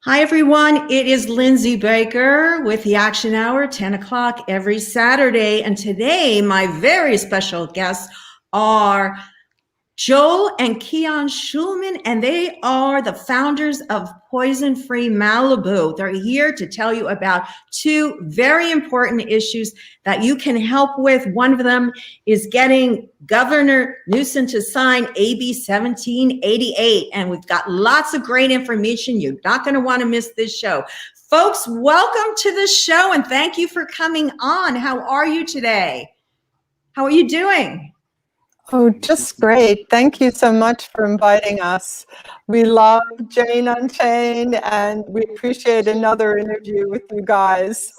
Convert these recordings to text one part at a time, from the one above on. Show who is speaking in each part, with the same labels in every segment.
Speaker 1: Hi, everyone. It is Lindsey Baker with the Action Hour, 10 o'clock every Saturday. And today, my very special guests are Joel and Kian Schulman, and they are the founders of Poison Free Malibu. They're here to tell you about two very important issues that you can help with. One of them is getting Governor Newson to sign AB 1788, and we've got lots of great information. You're not going to want to miss this show. Folks, welcome to the show, and thank you for coming on. How are you today? How are you doing?
Speaker 2: Oh, just great. Thank you so much for inviting us. We love Jane Unchained, and we appreciate another interview with you guys.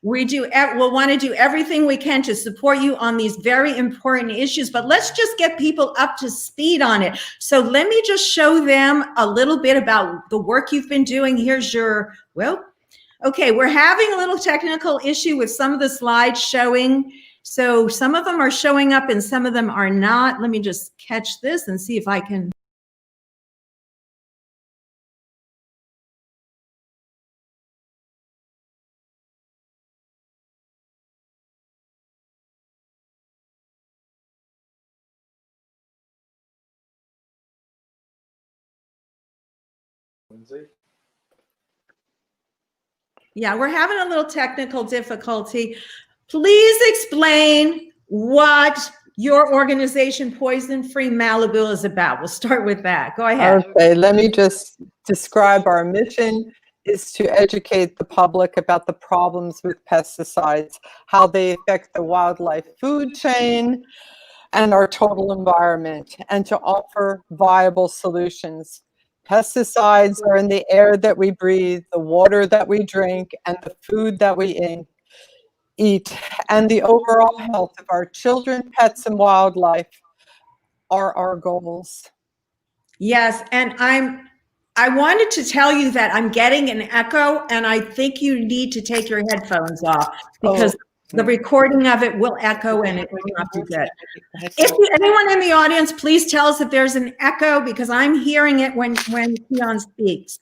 Speaker 1: We'll want to do everything we can to support you on these very important issues, but let's just get people up to speed on it. So let me just show them a little bit about the work you've been doing. Here's your, okay, we're having a little technical issue with some of the slides showing. So some of them are showing up and some of them are not. Let me just catch this and see if I can.
Speaker 3: Lindsay?
Speaker 1: Yeah, we're having a little technical difficulty. Please explain what your organization, Poison Free Malibu, is about. We'll start with that. Go ahead.
Speaker 2: Okay, let me just describe our mission is to educate the public about the problems with pesticides, how they affect the wildlife food chain and our total environment, and to offer viable solutions. Pesticides are in the air that we breathe, the water that we drink, and the food that we eat, and the overall health of our children, pets, and wildlife are our goals.
Speaker 1: Yes, and I wanted to tell you that I'm getting an echo, and I think you need to take your headphones off because the recording of it will echo and it will not be good. If anyone in the audience, please tell us if there's an echo because I'm hearing it when Kian speaks.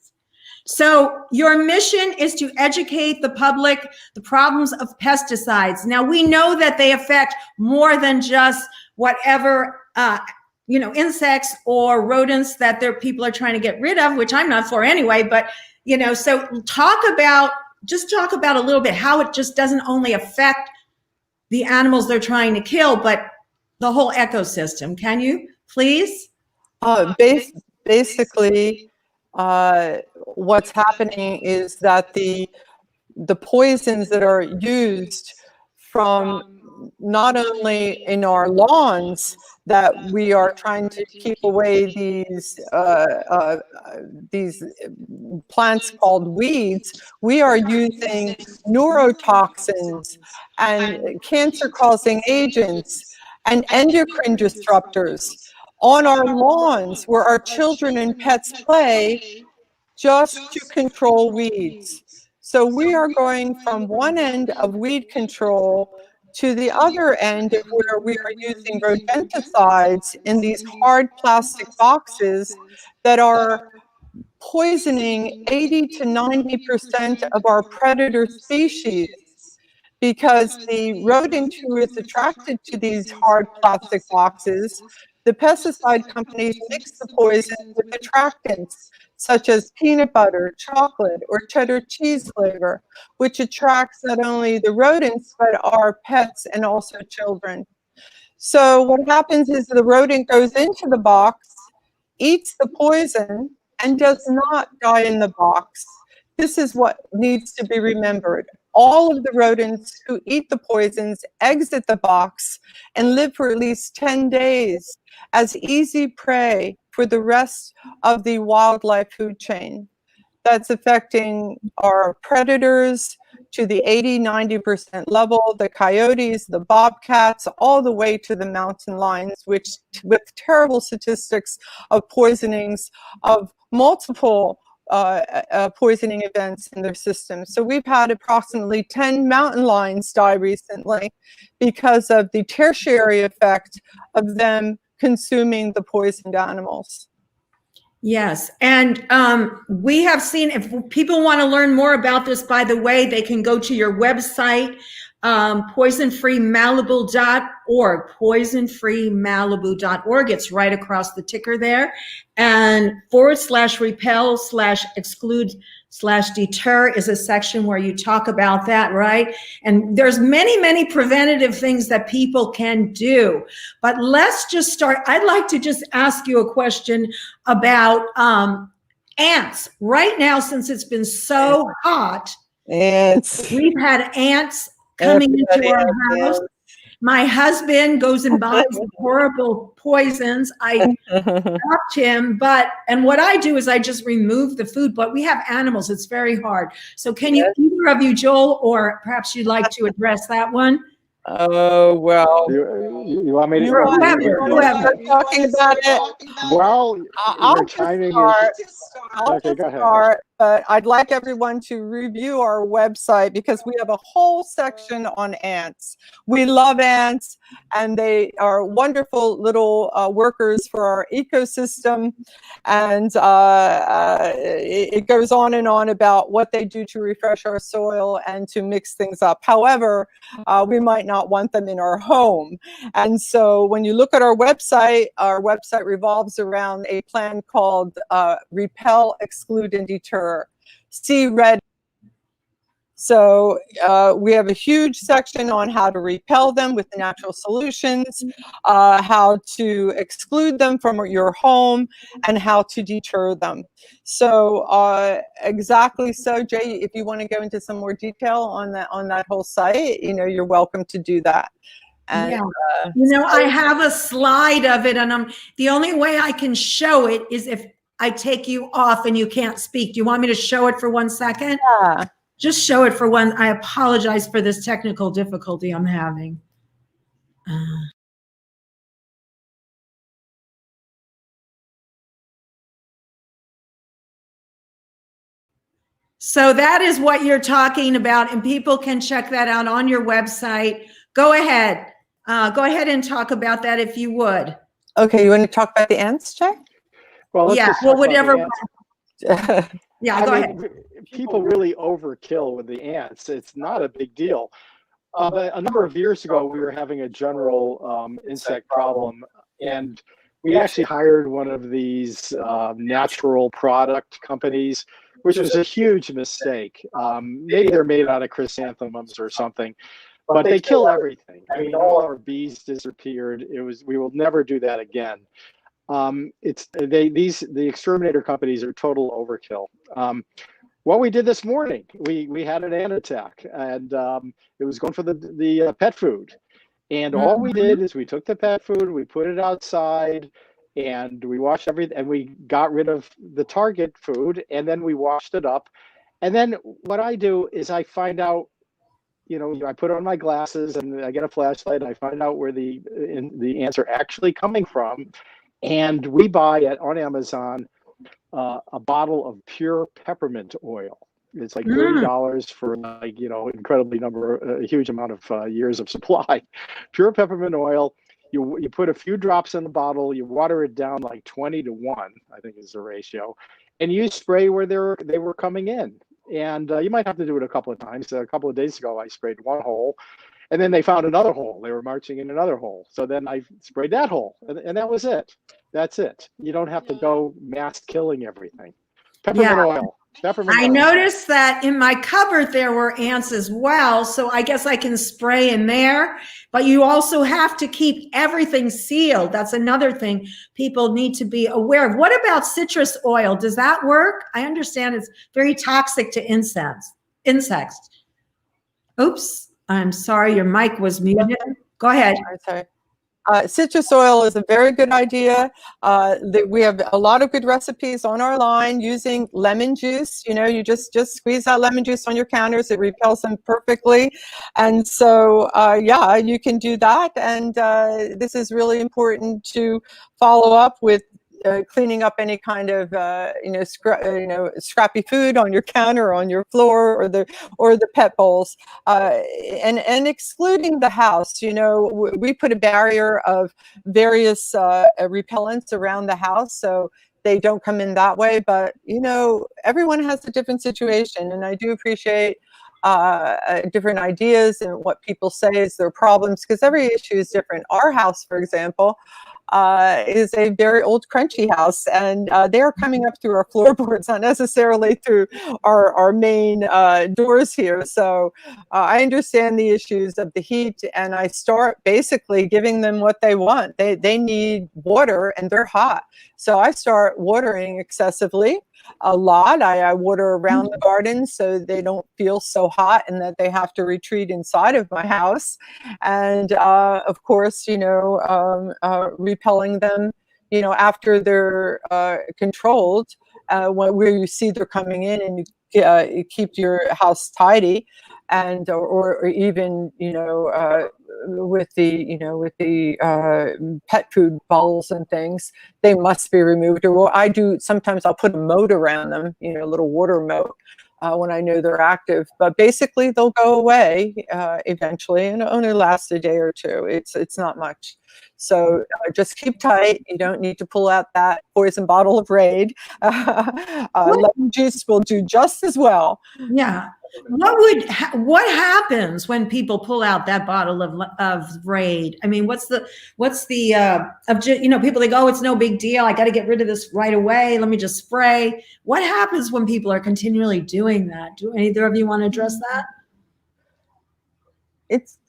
Speaker 1: So your mission is to educate the public the problems of pesticides. Now we know that they affect more than just whatever insects or rodents that people are trying to get rid of, which I'm not for anyway. But so talk about a little bit how it just doesn't only affect the animals they're trying to kill, but the whole ecosystem. Can you please?
Speaker 2: Basically, what's happening is that the poisons that are used from not only in our lawns that we are trying to keep away these plants called weeds, we are using neurotoxins and cancer-causing agents and endocrine disruptors on our lawns where our children and pets play just to control weeds. So we are going from one end of weed control to the other end of where we are using rodenticides in these hard plastic boxes that are poisoning 80 to 90% of our predator species, because the rodent who is attracted to these hard plastic boxes, the pesticide companies mix the poison with attractants such as peanut butter, chocolate, or cheddar cheese flavor, which attracts not only the rodents, but our pets and also children. So what happens is the rodent goes into the box, eats the poison, and does not die in the box. This is what needs to be remembered. All of the rodents who eat the poisons exit the box and live for at least 10 days as easy prey for the rest of the wildlife food chain. That's affecting our predators to the 80–90% level, the coyotes, the bobcats, all the way to the mountain lions, which with terrible statistics of poisonings of multiple poisoning events in their system. So we've had approximately 10 mountain lions die recently because of the tertiary effect of them consuming the poisoned animals.
Speaker 1: Yes, and we have seen, if people want to learn more about this, by the way, they can go to your website, poisonfreemalibu.org, poisonfreemalibu.org. It's right across the ticker there, and /repel/exclude/deter is a section where you talk about that, right? And there's many, many preventative things that people can do. But let's just start. I'd like to just ask you a question about ants. Right now, since it's been so hot,
Speaker 2: Ants.
Speaker 1: we've had ants coming into our house. My husband goes and buys horrible poisons. I stopped him, and what I do is I just remove the food, but we have animals. It's very hard. So can you, either of you, Joel, or perhaps you'd like to address that one?
Speaker 2: Oh, well.
Speaker 3: You want me to?
Speaker 1: Whoever.
Speaker 2: Talking about it.
Speaker 3: Well,
Speaker 2: I'll start.
Speaker 3: Okay, go ahead.
Speaker 2: But I'd like everyone to review our website because we have a whole section on ants. We love ants, and they are wonderful little workers for our ecosystem. And it goes on and on about what they do to refresh our soil and to mix things up. However, we might not want them in our home. And so when you look at our website revolves around a plan called Repel, Exclude, and Deter. See red. So we have a huge section on how to repel them with natural solutions, how to exclude them from your home, and how to deter them. So exactly so, Jay, if you want to go into some more detail on that whole site, you're welcome to do that. And,
Speaker 1: yeah. I have a slide of it, and the only way I can show it is if I take you off and you can't speak. Do you want me to show it for 1 second?
Speaker 2: Yeah.
Speaker 1: Just show it for one. I apologize for this technical difficulty I'm having. So that is what you're talking about, and people can check that out on your website. Go ahead. Go ahead and talk about that if you would.
Speaker 2: Okay, you want to talk about the ants, Jay?
Speaker 3: Well, let's just talk
Speaker 1: whatever.
Speaker 3: about the ants.
Speaker 1: Yeah, go ahead.
Speaker 3: People really overkill with the ants. It's not a big deal. But a number of years ago, we were having a general insect problem, and we actually hired one of these natural product companies, which was a huge mistake. Maybe they're made out of chrysanthemums or something, but they kill everything. I mean, all our bees disappeared. We will never do that again. The exterminator companies are total overkill. What we did this morning, we had an ant attack, and it was going for the pet food. And all we did is we took the pet food, we put it outside, and we washed everything, and we got rid of the target food, and then we washed it up. And then what I do is I find out, I put on my glasses and I get a flashlight, and I find out where the ants are actually coming from. And we buy on Amazon a bottle of pure peppermint oil. It's like $30 for a huge amount of years of supply. Pure peppermint oil. You put a few drops in the bottle. You water it down like 20-1, I think is the ratio, and you spray where they were coming in. And you might have to do it a couple of times. A couple of days ago, I sprayed one hole, and then they found another hole. They were marching in another hole. So then I sprayed that hole, and that was it. That's it. You don't have to go mass killing everything. Peppermint oil.
Speaker 1: I noticed that in my cupboard there were ants as well, so I guess I can spray in there. But you also have to keep everything sealed. That's another thing people need to be aware of. What about citrus oil? Does that work? I understand it's very toxic to insects. Oops, I'm sorry, your mic was muted. Go ahead.
Speaker 2: Sorry. Citrus oil is a very good idea. We have a lot of good recipes on our line using lemon juice. You just squeeze that lemon juice on your counters. It repels them perfectly. And so, yeah, you can do that. And this is really important to follow up with cleaning up any kind of scrappy food on your counter, or on your floor, or the pet bowls, and excluding the house. We put a barrier of various repellents around the house, so they don't come in that way. But, you know, everyone has a different situation, and I do appreciate different ideas and what people say is their problems, because every issue is different. Our house, for example, is a very old crunchy house, and they're coming up through our floorboards, not necessarily through our main doors here. So I understand the issues of the heat, and I start basically giving them what they want. They need water, and they're hot. So I start watering excessively. A lot. I water around the garden so they don't feel so hot and that they have to retreat inside of my house. And of course, you know, repelling them, you know, after they're controlled, where you see they're coming in, and you keep your house tidy, and or even, you know, with the pet food bowls and things, they must be removed. Or I do, sometimes I'll put a moat around them, you know, a little water moat, when I know they're active. But basically they'll go away eventually, and it only lasts a day or two. It's not much. So just keep tight. You don't need to pull out that poison bottle of Raid. Lemon juice will do just as well.
Speaker 1: Yeah. What happens when people pull out that bottle of Raid? I mean, what's the you know, people, they go, oh, it's no big deal, I got to get rid of this right away, let me just spray. What happens when people are continually doing that? Do either of you want to address that?
Speaker 2: It's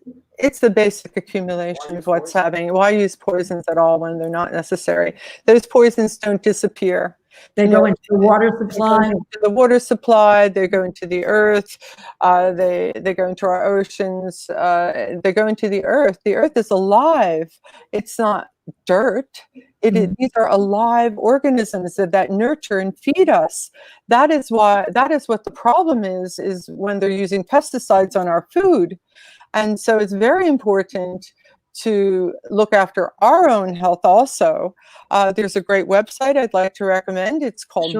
Speaker 2: the basic accumulation of what's happening. Why use poisons at all when they're not necessary? Those poisons don't disappear.
Speaker 1: They go into the water supply.
Speaker 2: They go into the earth. They go into our oceans. They go into the earth. The earth is alive. It's not dirt. These are alive organisms that nurture and feed us. That is what the problem is when they're using pesticides on our food. And so it's very important to look after our own health also. There's a great website I'd like to recommend. It's called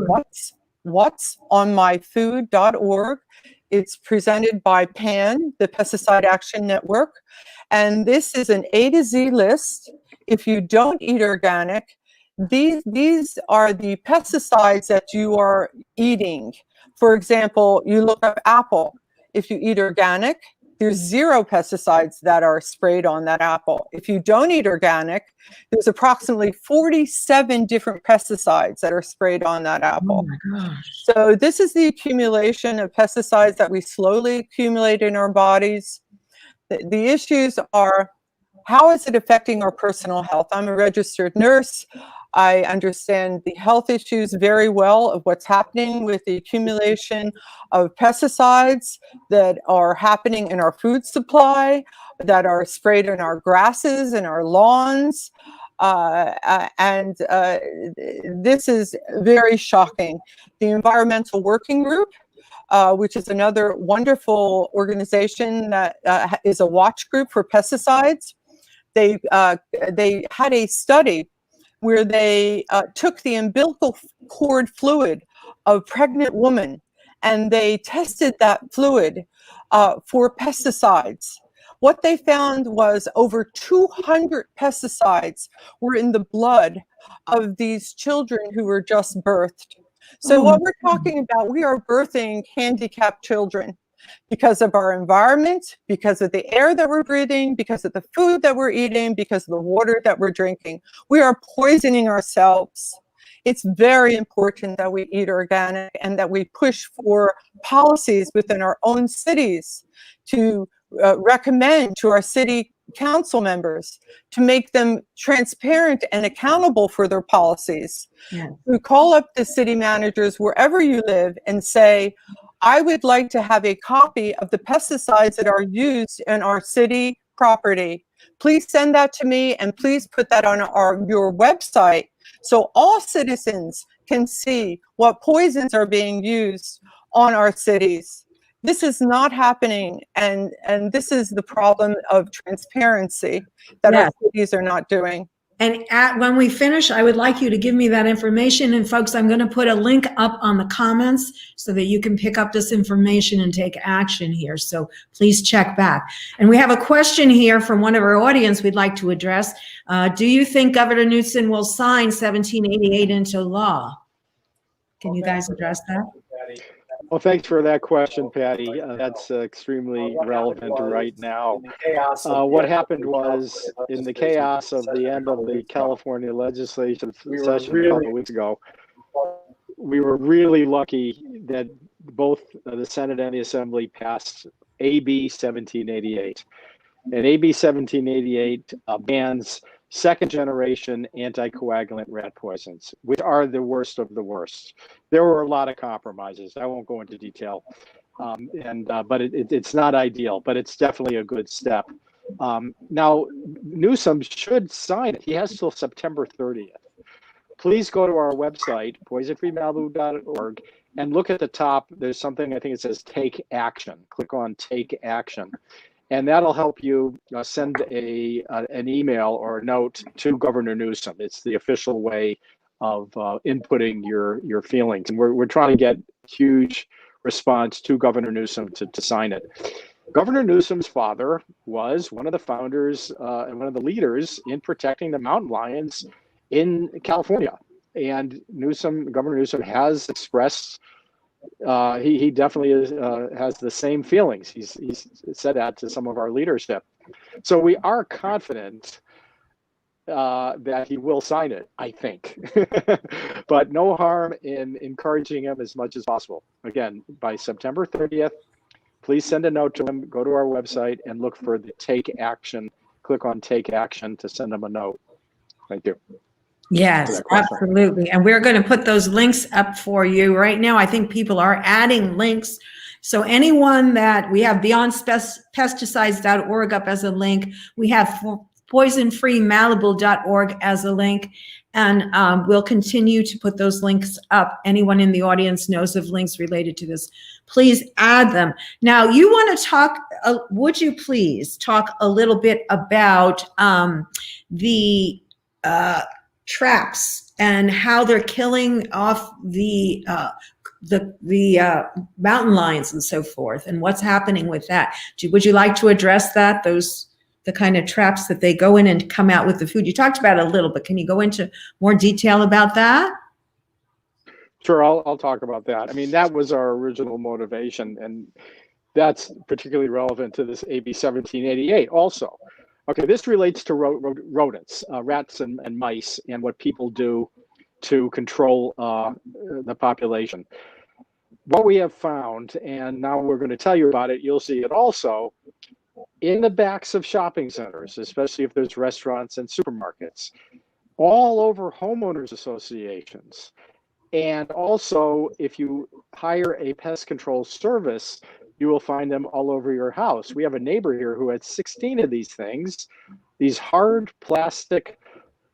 Speaker 2: whatsonmyfood.org. It's presented by PAN, the Pesticide Action Network. And this is an A to Z list. If you don't eat organic, these are the pesticides that you are eating. For example, you look up apple. If you eat organic, there's 0 pesticides that are sprayed on that apple. If you don't eat organic, there's approximately 47 different pesticides that are sprayed on that apple.
Speaker 1: Oh my gosh.
Speaker 2: So this is the accumulation of pesticides that we slowly accumulate in our bodies. The issues are, how is it affecting our personal health? I'm a registered nurse. I understand the health issues very well of what's happening with the accumulation of pesticides that are happening in our food supply, that are sprayed in our grasses and our lawns. This is very shocking. The Environmental Working Group, which is another wonderful organization that is a watch group for pesticides, they had a study where they took the umbilical cord fluid of pregnant women, and they tested that fluid for pesticides. What they found was over 200 pesticides were in the blood of these children who were just birthed. So what we're talking about, we are birthing handicapped children because of our environment, because of the air that we're breathing, because of the food that we're eating, because of the water that we're drinking. We are poisoning ourselves. It's very important that we eat organic and that we push for policies within our own cities to recommend to our city council members to make them transparent and accountable for their policies.
Speaker 1: Yeah.
Speaker 2: We call up the city managers wherever you live and say, I would like to have a copy of the pesticides that are used in our city property. Please send that to me, and please put that on your website so all citizens can see what poisons are being used on our cities. This is not happening, and this is the problem of transparency that our cities are not doing.
Speaker 1: And when we finish, I would like you to give me that information. And folks, I'm going to put a link up on the comments so that you can pick up this information and take action here. So please check back. And we have a question here from one of our audience we'd like to address. Do you think Governor Newson will sign 1788 into law? Can you guys address that?
Speaker 3: Well, thanks for that question, Patty. That's extremely relevant right now. What happened was, in the chaos of the end of the California legislative session a couple of weeks ago, we were really lucky that both the Senate and the Assembly passed AB 1788. And AB 1788 bans second-generation anticoagulant rat poisons, which are the worst of the worst. There were a lot of compromises. I won't go into detail, but it's not ideal, but it's definitely a good step. Now, Newsom should sign it. He has till September 30th. Please go to our website, poisonfreemalibu.org, and look at the top. There's something, I think it says Take Action. Click on Take Action. And that'll help you send an email or a note to Governor Newsom. It's the official way of inputting your feelings. And we're trying to get huge response to Governor Newsom to sign it. Governor Newsom's father was one of the founders and one of the leaders in protecting the mountain lions in California. And Governor Newsom has expressed he definitely has the same feelings. He's said that to some of our leadership. So we are confident that he will sign it, I think. But no harm in encouraging him as much as possible. Again, by September 30th, please send a note to him, go to our website and look for the Take Action. Click on Take Action to send him a note. Thank you.
Speaker 1: Yes, absolutely. And we're going to put those links up for you right now. I think people are adding links. So anyone that we have beyondpesticides.org up as a link, we have poisonfreemalibu.org as a link, and we'll continue to put those links up. Anyone in the audience knows of links related to this, please add them. Now, you want to talk, would you please talk a little bit about the traps and how they're killing off the mountain lions and so forth, and what's happening with that? Would you like to address that? The kind of traps that they go in and come out with the food. You talked about it a little, but can you go into more detail about that?
Speaker 3: Sure, I'll talk about that. I mean, that was our original motivation, and that's particularly relevant to this AB 1788 also. Okay, this relates to rodents, rats and mice, and what people do to control the population. What we have found, and now we're going to tell you about it, you'll see it also, in the backs of shopping centers, especially if there's restaurants and supermarkets, all over homeowners associations. And also, if you hire a pest control service, you will find them all over your house. We have a neighbor here who had 16 of these things, these hard plastic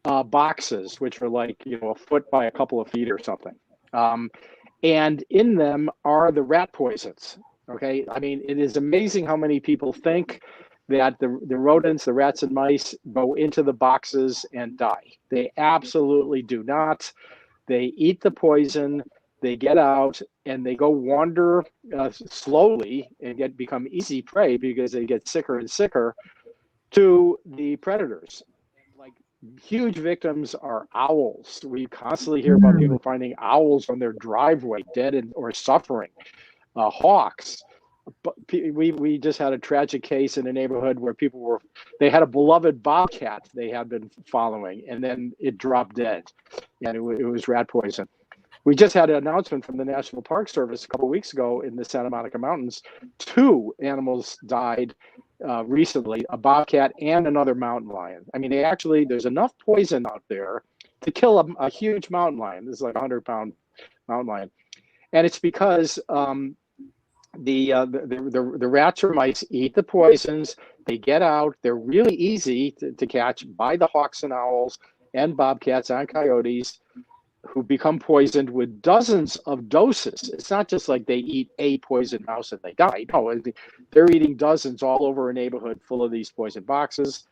Speaker 3: boxes, which are like, a foot by a couple of feet or something. And in them are the rat poisons. Okay, I mean, it is amazing how many people think that the rodents, the rats and mice, go into the boxes and die. They absolutely do not. They eat the poison, they get out, and they go wander slowly and become easy prey because they get sicker and sicker to the predators. Like, huge victims are owls. We constantly hear about people finding owls on their driveway, dead or suffering. Hawks. But we just had a tragic case in a neighborhood where they had a beloved bobcat they had been following, and then it dropped dead, and it was rat poison. We just had an announcement from the National Park Service a couple of weeks ago in the Santa Monica Mountains. 2 animals died recently, a bobcat and another mountain lion. I mean, there's enough poison out there to kill a huge mountain lion. This is like a 100-pound mountain lion. And it's because the rats or mice eat the poisons, they get out, they're really easy to catch by the hawks and owls and bobcats and coyotes, who become poisoned with dozens of doses. It's not just like they eat a poisoned mouse and they die. No, they're eating dozens all over a neighborhood full of these poison boxes.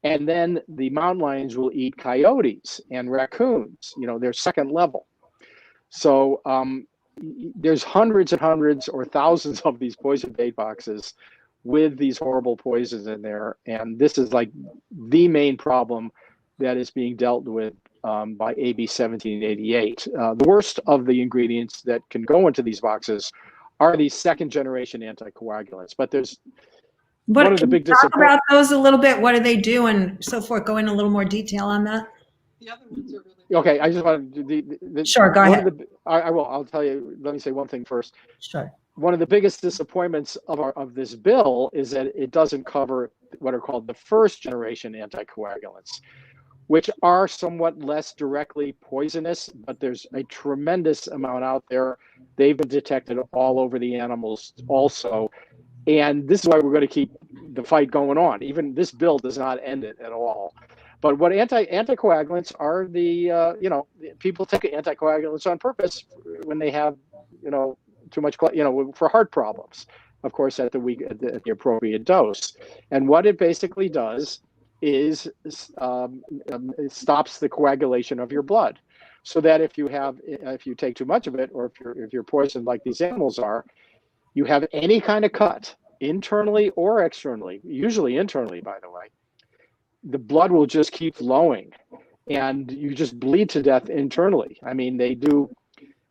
Speaker 3: And then the mountain lions will eat coyotes and raccoons. You know, they're second level. So there's hundreds and hundreds or thousands of these poison bait boxes with these horrible poisons in there. And this is like the main problem that is being dealt with by AB 1788. The worst of the ingredients that can go into these boxes are these second generation anticoagulants. But there's one of the big
Speaker 1: talk about those a little bit. What do they do and so forth? Go in a little more detail on that.
Speaker 2: The other ones are really
Speaker 3: okay. I just want to
Speaker 1: sure, go ahead.
Speaker 3: I will. I'll tell you. Let me say one thing first.
Speaker 1: Sure.
Speaker 3: One of the biggest disappointments of this bill is that it doesn't cover what are called the first generation anticoagulants, which are somewhat less directly poisonous, but there's a tremendous amount out there. They've been detected all over the animals also. And this is why we're going to keep the fight going on. Even this bill does not end it at all. But what anticoagulants are people take anticoagulants on purpose when they have, too much, for heart problems, of course, at the appropriate dose. And what it basically does is it stops the coagulation of your blood, so that if you take too much of it, or if you're poisoned like these animals are, you have any kind of cut, internally or externally, usually internally, by the way, the blood will just keep flowing, and you just bleed to death internally. I mean, they do.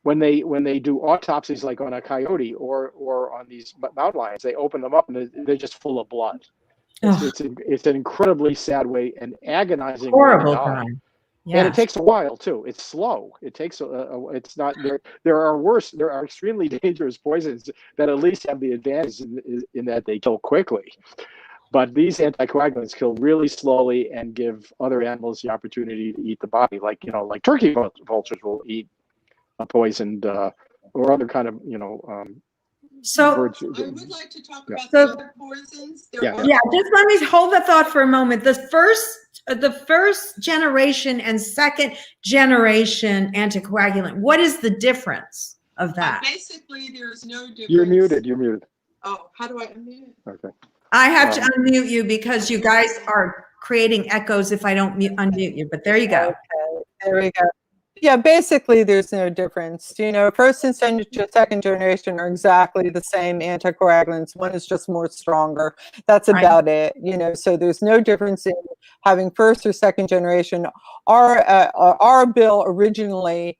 Speaker 3: When they do autopsies, like on a coyote or on these mountain lions, they open them up and they're just full of blood. It's an incredibly sad way and agonizing
Speaker 1: horrible
Speaker 3: way to die.
Speaker 1: time. Yeah.
Speaker 3: And it takes a while too. It's slow. It takes it's not there. There are extremely dangerous poisons that at least have the advantage in that they kill quickly. But these anticoagulants kill really slowly and give other animals the opportunity to eat the body, like turkey vultures will eat a poisoned or other kind of
Speaker 1: so
Speaker 3: birds.
Speaker 2: I would like to talk about
Speaker 1: So-
Speaker 2: the other poisons.
Speaker 3: Yeah.
Speaker 1: just let me hold that thought for a moment. The first generation and second generation anticoagulant, what is the difference of that?
Speaker 2: Basically, there's no difference.
Speaker 3: You're muted.
Speaker 2: Oh, how do I unmute?
Speaker 3: Okay.
Speaker 1: I have to unmute you because you guys are creating echoes if I don't unmute you, but there you go.
Speaker 2: Okay, there we go. Yeah, basically there's no difference. First and second generation are exactly the same anticoagulants. One is just more stronger. That's about it. So there's no difference in having first or second generation. Our bill originally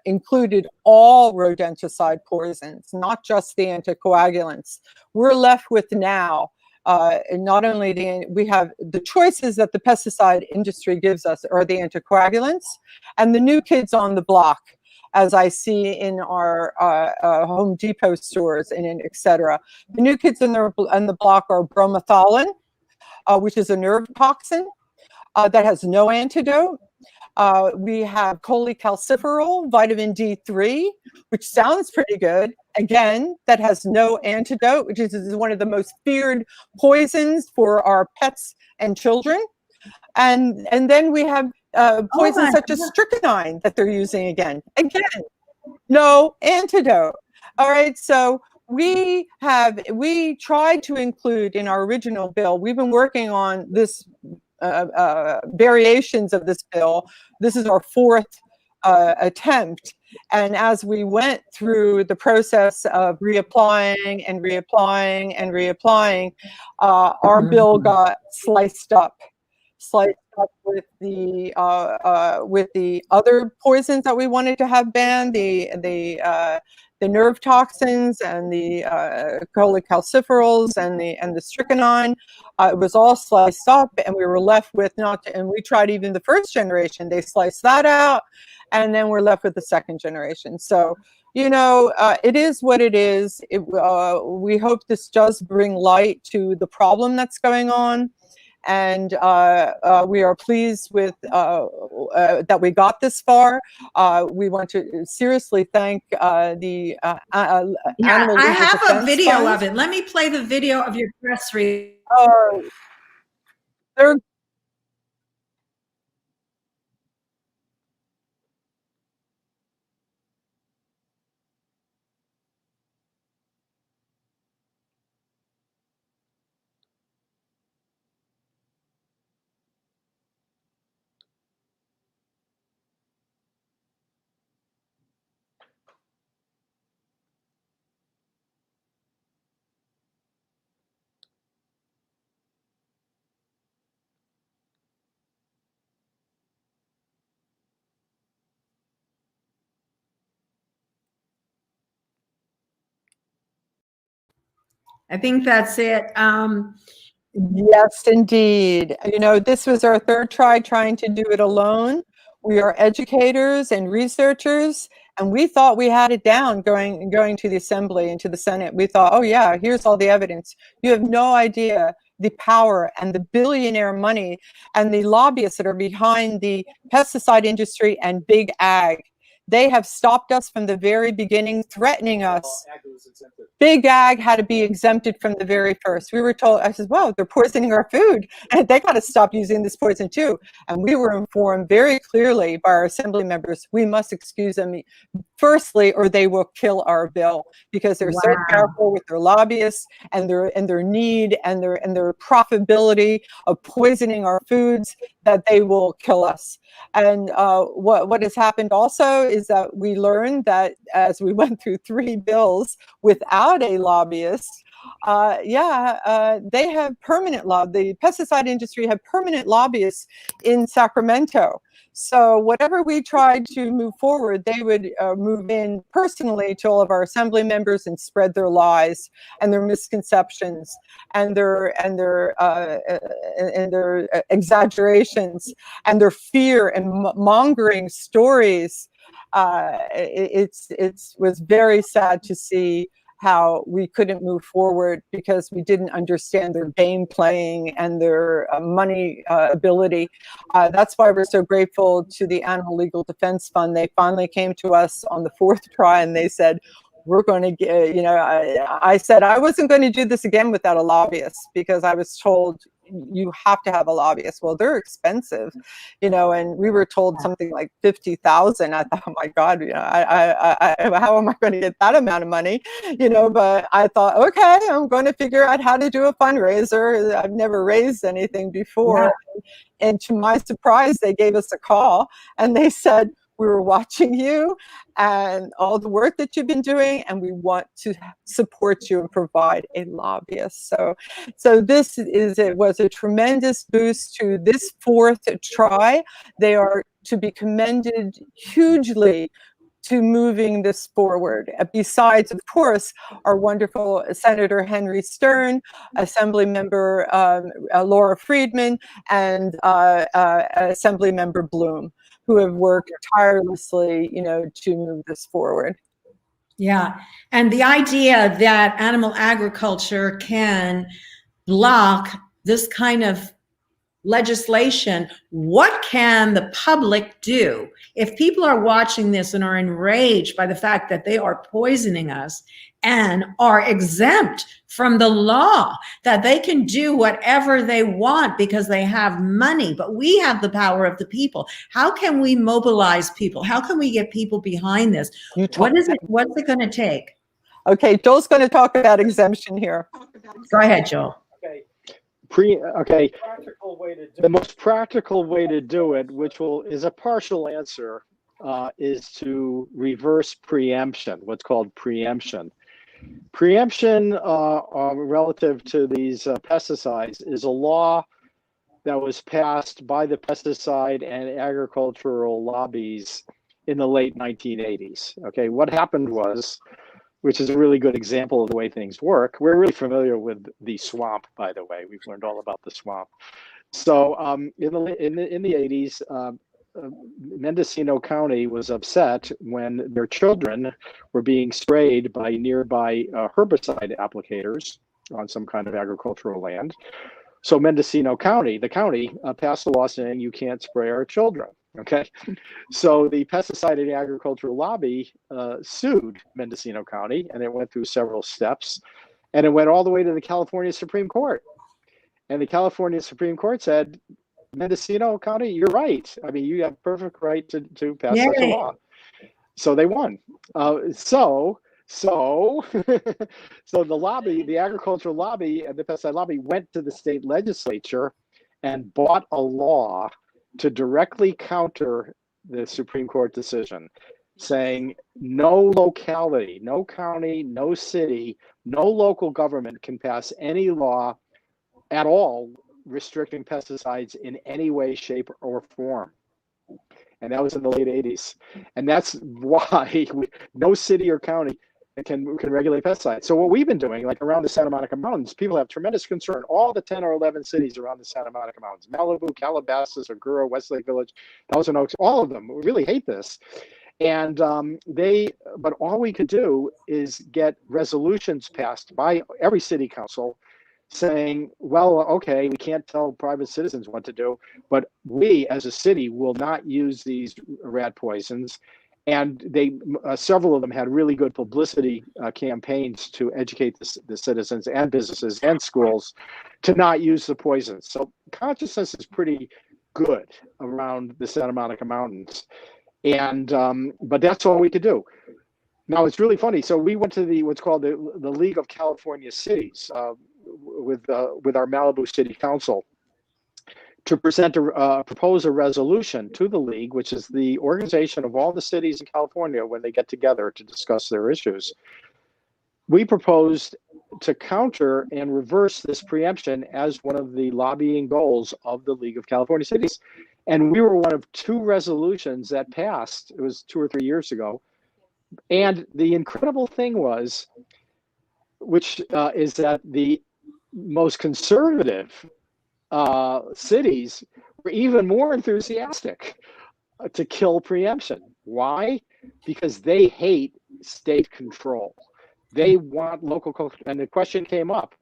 Speaker 2: included all rodenticide poisons, not just the anticoagulants. We're left with now not only we have the choices that the pesticide industry gives us are the anticoagulants and the new kids on the block, as I see in our Home Depot stores and et cetera. The new kids on the block are bromethalin, which is a nerve toxin that has no antidote. We have cholecalciferol, vitamin D3, which sounds pretty good. Again, that has no antidote, which is one of the most feared poisons for our pets and children. And then we have poisons such as strychnine that they're using again. Again, no antidote. All right, so we tried to include in our original bill, we've been working on this variations of this bill. This is our fourth attempt. And as we went through the process of reapplying and reapplying and reapplying, our bill got sliced up with the other poisons that we wanted to have banned, the nerve toxins and the cholecalciferols and the strychnine. It was all sliced up, and we were left with and we tried even the first generation. They sliced that out, and then we're left with the second generation. So, it is what it is. We hope this does bring light to the problem that's going on. And we are pleased with that we got this far. We want to seriously thank the Animal
Speaker 1: I
Speaker 2: Legal
Speaker 1: have
Speaker 2: Defense
Speaker 1: a video
Speaker 2: Fund.
Speaker 1: of it. Let me play the video of your press release.
Speaker 2: They're
Speaker 1: I think that's it.
Speaker 2: Yes, indeed. You know, this was our third try trying to do it alone. We are educators and researchers, and we thought we had it down going to the Assembly and to the Senate. We thought, oh yeah, here's all the evidence. You have no idea the power and the billionaire money and the lobbyists that are behind the pesticide industry and big ag. They have stopped us from the very beginning, threatening us. Big ag had to be exempted from the very first. We were told, I said, well, they're poisoning our food, and they got to stop using this poison too. And we were informed very clearly by our assembly members, we must excuse them firstly, or they will kill our bill, because they're so careful with their lobbyists and their need and their profitability of poisoning our foods that they will kill us. And what has happened also is that we learned that as we went through 3 bills without a lobbyist, they have permanent the pesticide industry have permanent lobbyists in Sacramento. So whatever we tried to move forward, they would move in personally to all of our assembly members and spread their lies and their misconceptions and their exaggerations and their fear and mongering stories. It was very sad to see how we couldn't move forward because we didn't understand their game playing and their money ability. That's why we're so grateful to the Animal Legal Defense Fund. They finally came to us on the 4th try and they said, we're going to get, I said I wasn't going to do this again without a lobbyist, because I was told you have to have a lobbyist. Well, they're expensive, and we were told something like 50,000. I thought, oh my God, how am I going to get that amount of money? But I thought, okay, I'm going to figure out how to do a fundraiser. I've never raised anything before. Yeah. And to my surprise, they gave us a call and they said, we were watching you and all the work that you've been doing, and we want to support you and provide a lobbyist. So this was a tremendous boost to this 4th try. They are to be commended hugely to moving this forward. Besides, of course, our wonderful Senator Henry Stern, Assembly Member Laura Friedman, and Assembly Member Bloom, who have worked tirelessly, to move this forward.
Speaker 1: Yeah, and the idea that animal agriculture can block this kind of legislation, what can the public do? If people are watching this and are enraged by the fact that they are poisoning us and are exempt from the law, that they can do whatever they want because they have money, but we have the power of the people. How can we mobilize people? How can we get people behind this? What's it going to take?
Speaker 2: Okay, Joel's going to talk about exemption here.
Speaker 1: Go ahead, Joel.
Speaker 3: The most practical way to do it, which is a partial answer, is to reverse preemption, what's called preemption. Preemption relative to these pesticides is a law that was passed by the pesticide and agricultural lobbies in the late 1980s. Okay, what happened was, which is a really good example of the way things work. We're really familiar with the swamp, by the way. We've learned all about the swamp. So in the 80s, Mendocino County was upset when their children were being sprayed by nearby herbicide applicators on some kind of agricultural land. So Mendocino County, the county, passed a law saying you can't spray our children. Okay, so the pesticide and agricultural lobby sued Mendocino County, and it went through several steps, and it went all the way to the California Supreme Court. And the California Supreme Court said, Mendocino County, you're right. I mean, you have perfect right to pass such a law. So they won. So the lobby, the agricultural lobby and the pesticide lobby went to the state legislature and bought a law to directly counter the Supreme Court decision, saying no locality, no county, no city, no local government can pass any law at all restricting pesticides in any way, shape, or form. And that was in the late 80s. And that's why no city or county can regulate pesticides. So what we've been doing, like around the Santa Monica Mountains, people have tremendous concern. All the 10 or 11 cities around the Santa Monica Mountains, Malibu, Calabasas, Agoura, Westlake Village, Thousand Oaks, all of them really hate this. And but all we could do is get resolutions passed by every city council saying, well, okay, we can't tell private citizens what to do, but we as a city will not use these rat poisons. And several of them had really good publicity campaigns to educate the citizens and businesses and schools to not use the poisons. So consciousness is pretty good around the Santa Monica Mountains. And but that's all we could do. Now it's really funny. So we went to what's called the League of California Cities with our Malibu City Council to propose a resolution to the league, which is the organization of all the cities in California when they get together to discuss their issues. We proposed to counter and reverse this preemption as one of the lobbying goals of the League of California Cities. And we were one of 2 resolutions that passed. It was 2 or 3 years ago. And the incredible thing was, which is that the most conservative cities were even more enthusiastic to kill preemption. Why? Because they hate state control. They want local control. And the question came up,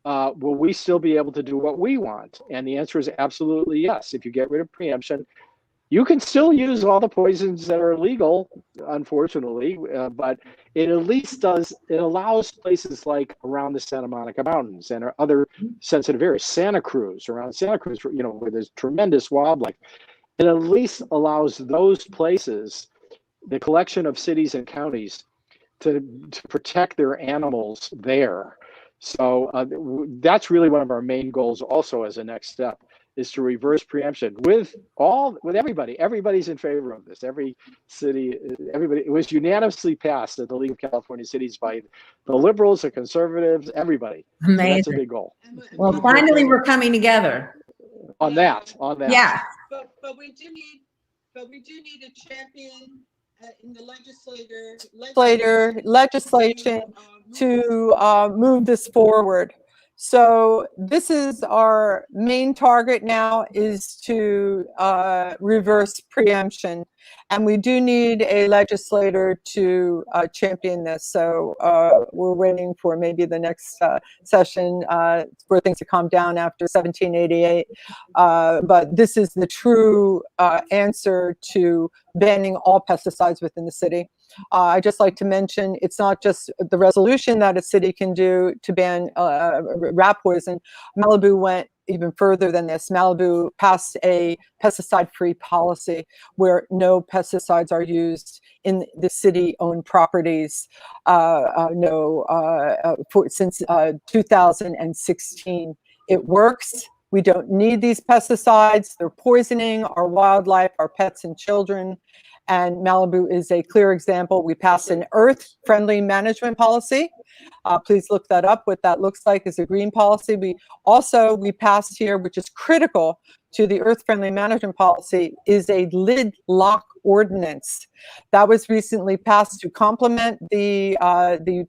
Speaker 3: will we still be able to do what we want? And the answer is absolutely yes. If you get rid of preemption, you can still use all the poisons that are illegal, unfortunately, but it at least allows places like around the Santa Monica Mountains and other sensitive areas, around Santa Cruz, where there's tremendous wildlife. It at least allows those places, the collection of cities and counties, to protect their animals there. So that's really one of our main goals also as a next step, is to reverse preemption with everybody. Everybody's in favor of this. Every city, everybody. It was unanimously passed at the League of California Cities by the liberals, the conservatives, everybody.
Speaker 1: Amazing.
Speaker 3: So that's a big goal.
Speaker 1: Well, finally, we're coming together.
Speaker 3: On that.
Speaker 1: Yeah.
Speaker 2: But we do need a champion in the legislation to move this forward. So this is our main target now, is to reverse preemption. And we do need a legislator to champion this. So we're waiting for maybe the next session for things to calm down after 1788. But this is the true answer to banning all pesticides within the city. I just like to mention, it's not just the resolution that a city can do to ban rat poison. Malibu went even further than this. Malibu passed a pesticide-free policy where no pesticides are used in the city-owned properties since 2016. It works. We don't need these pesticides. They're poisoning our wildlife, our pets and children. And Malibu is a clear example. We passed an earth-friendly management policy. Please look that up. What that looks like is a green policy. We passed here, which is critical to the earth-friendly management policy, is a lid lock ordinance that was recently passed to complement the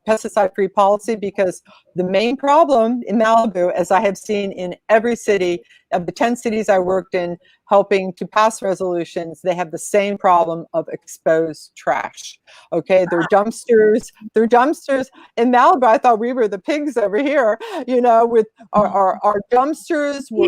Speaker 2: pesticide-free policy, because the main problem in Malibu, as I have seen in every city of the 10 cities I worked in helping to pass resolutions, they have the same problem of exposed trash. Okay, they're dumpsters. In Malibu, I thought we were the pigs over here, with our dumpsters were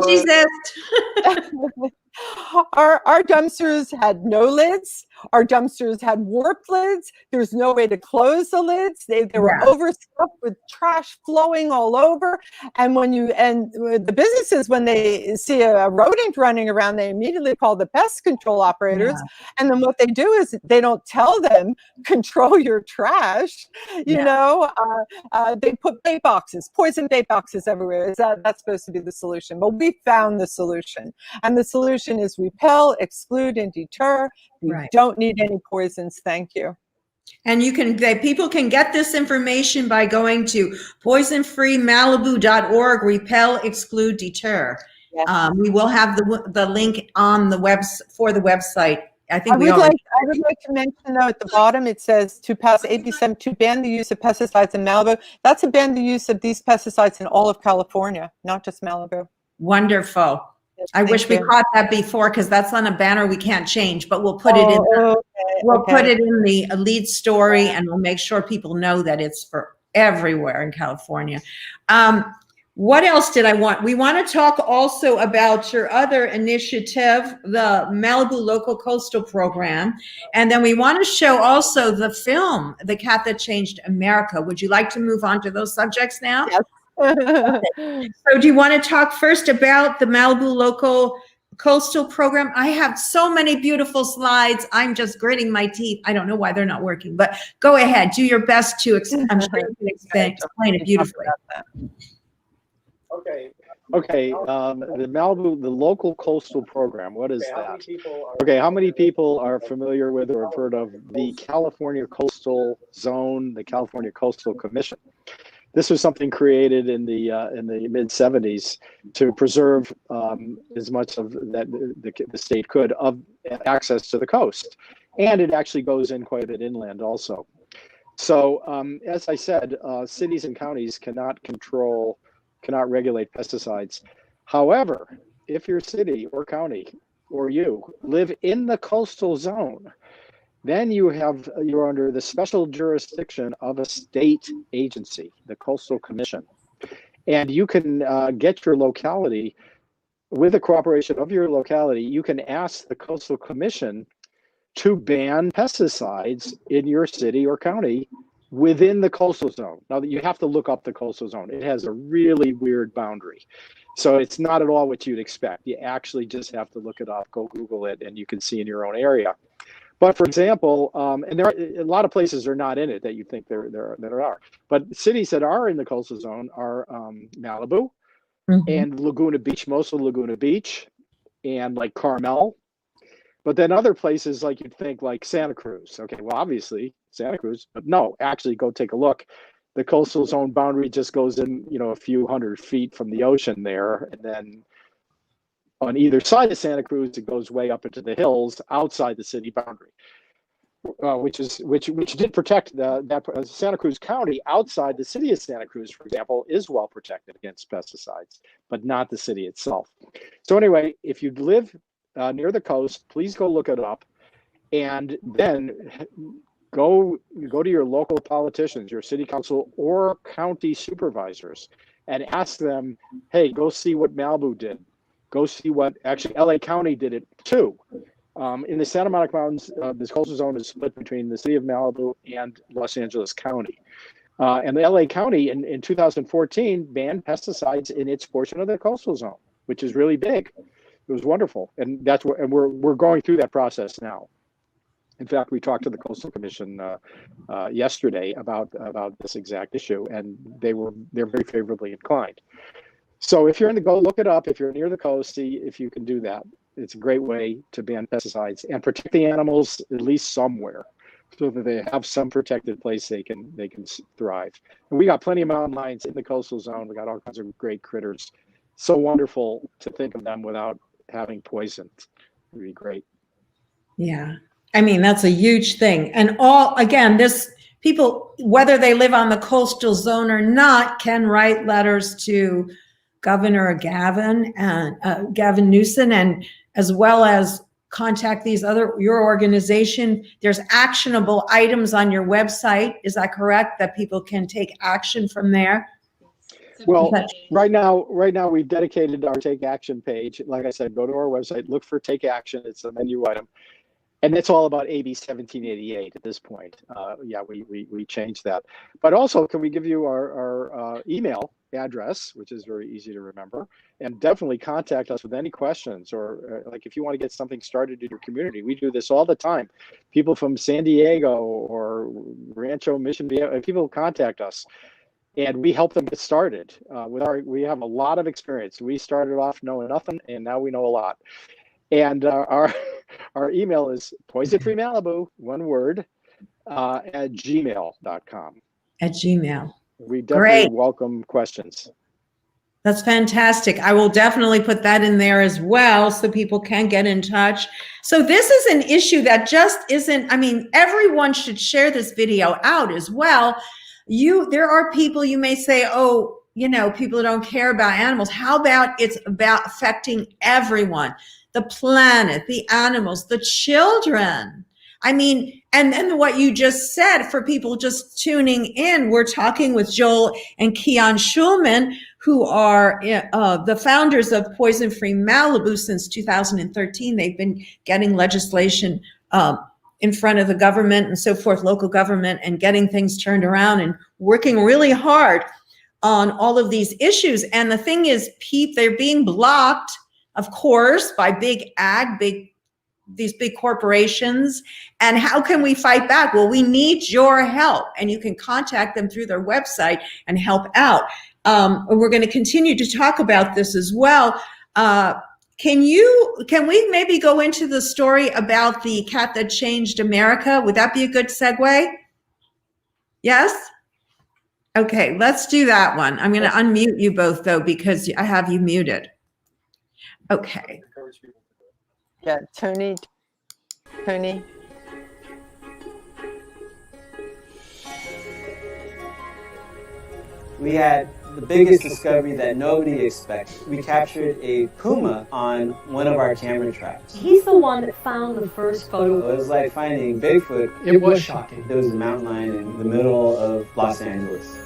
Speaker 2: our dumpsters had no lids. Our dumpsters had warped lids. There's no way to close the lids. They were overstuffed with trash flowing all over. And the businesses, when they see a rodent running around, they immediately call the pest control operators. Yeah. And then what they do is they don't tell them, control your trash. They put bait boxes, poison bait boxes everywhere. That's supposed to be the solution? But we found the solution. And the solution is repel, exclude, and deter. We don't need any poisons. Thank you.
Speaker 1: And people can get this information by going to poisonfreemalibu.org, repel, exclude, deter. Yes. We will have the link on the for the website I think we already.
Speaker 2: I would like to mention though at the bottom it says to pass AB7 to ban the use of pesticides in Malibu. That's to ban the use of these pesticides in all of California, not just Malibu.
Speaker 1: Wonderful.
Speaker 2: Yes,
Speaker 1: I wish we
Speaker 2: you.
Speaker 1: caught that before, because that's on a banner we can't change, but we'll put it in. Put it in the lead story, and we'll make sure people know that it's for everywhere in California. What else did I want? We want to talk also about your other initiative, the Malibu Local Coastal Program. And then we want to show also the film, The Cat That Changed America. Would you like to move on to those subjects now?
Speaker 2: Yes.
Speaker 1: Okay. So do you want to talk first about the Malibu Local Coastal Program? I have so many beautiful slides. I'm just gritting my teeth. I don't know why they're not working, but go ahead. Do your best to I'm sure you can explain it beautifully.
Speaker 3: Okay. The Malibu, the local coastal program. What is that? Okay. How many people are familiar with or have heard of the California Coastal Zone, the California Coastal Commission? This was something created in the mid 70s to preserve as much of that the state could of access to the coast, and it actually goes in quite a bit inland also. So as I said, cities and counties cannot regulate pesticides. However, if your city or county or you live in the coastal zone, then you're under the special jurisdiction of a state agency, the Coastal Commission. And you can get your locality, with the cooperation of your locality, you can ask the Coastal Commission to ban pesticides in your city or county within the coastal zone. Now, you have to look up the coastal zone. It has a really weird boundary. So it's not at all what you'd expect. You actually just have to look it up, go Google it, and you can see in your own area. But for example, and there are a lot of places are not in it that you think there are. But cities that are in the coastal zone are Malibu and Laguna Beach, most of Laguna Beach, and like Carmel. But then other places like you'd think like Santa Cruz. Okay, well, obviously Santa Cruz, but no, actually go take a look. The coastal zone boundary just goes in, a few hundred feet from the ocean there, and then on either side of Santa Cruz, it goes way up into the hills outside the city boundary, which did protect that Santa Cruz County outside the city of Santa Cruz, for example, is well protected against pesticides, but not the city itself. So anyway, if you live near the coast, please go look it up, and then go to your local politicians, your city council or county supervisors, and ask them, hey, go see what Malibu did. Go see what actually LA County did it too. In the Santa Monica Mountains, this coastal zone is split between the city of Malibu and Los Angeles County. And the LA County in 2014 banned pesticides in its portion of the coastal zone, which is really big. It was wonderful. And we're going through that process now. In fact, we talked to the Coastal Commission yesterday about this exact issue, and they're very favorably inclined. So if you're go look it up. If you're near the coast, see if you can do that. It's a great way to ban pesticides and protect the animals at least somewhere, so that they have some protected place they can thrive. And we got plenty of mountain lions in the coastal zone. We got all kinds of great critters. So wonderful to think of them without having poisoned. It'd be great.
Speaker 1: Yeah. I mean, that's a huge thing. And people, whether they live on the coastal zone or not, can write letters to Governor Gavin Newson, and as well as contact your organization. There's actionable items on your website. Is that correct? That people can take action from there?
Speaker 3: Well, right now we've dedicated our Take Action page. Like I said, go to our website, look for Take Action. It's a menu item. And it's all about AB 1788 at this point. We changed that. But also, can we give you our email address, which is very easy to remember, and definitely contact us with any questions, or like if you want to get something started in your community. We do this all the time. People from San Diego or Rancho Mission Viejo, people contact us, and we help them get started. We have a lot of experience. We started off knowing nothing, and now we know a lot. And our email is poisonfreemalibu, one word, at gmail.com.
Speaker 1: At Gmail.
Speaker 3: We definitely welcome questions.
Speaker 1: That's fantastic. I will definitely put that in there as well so people can get in touch. So this is an issue that just isn't, I mean, everyone should share this video out as well. There are people you may say, oh, you know, people who don't care about animals. How about it's about affecting everyone, the planet, the animals, the children. I mean, and then what you just said for people just tuning in, we're talking with Joel and Kian Schulman, who are the founders of Poison Free Malibu since 2013. They've been getting legislation in front of the government and so forth, local government, and getting things turned around and working really hard on all of these issues. And the thing is, they're being blocked, of course, by big ag, these big corporations. And how can we fight back? Well, we need your help, and you can contact them through their website and help out. We're going to continue to talk about this as well. Can we maybe go into the story about the cat that changed America? Would that be a good segue? Yes? Okay, let's do that one. I'm going to unmute you both though, because I have you muted. Okay.
Speaker 2: Yeah, Tony.
Speaker 4: We had the biggest discovery that nobody expected. We captured a puma on one of our camera traps.
Speaker 5: He's the one that found the first photo.
Speaker 4: It was like finding Bigfoot.
Speaker 6: It was shocking.
Speaker 4: There was a mountain lion in the middle of Los Angeles.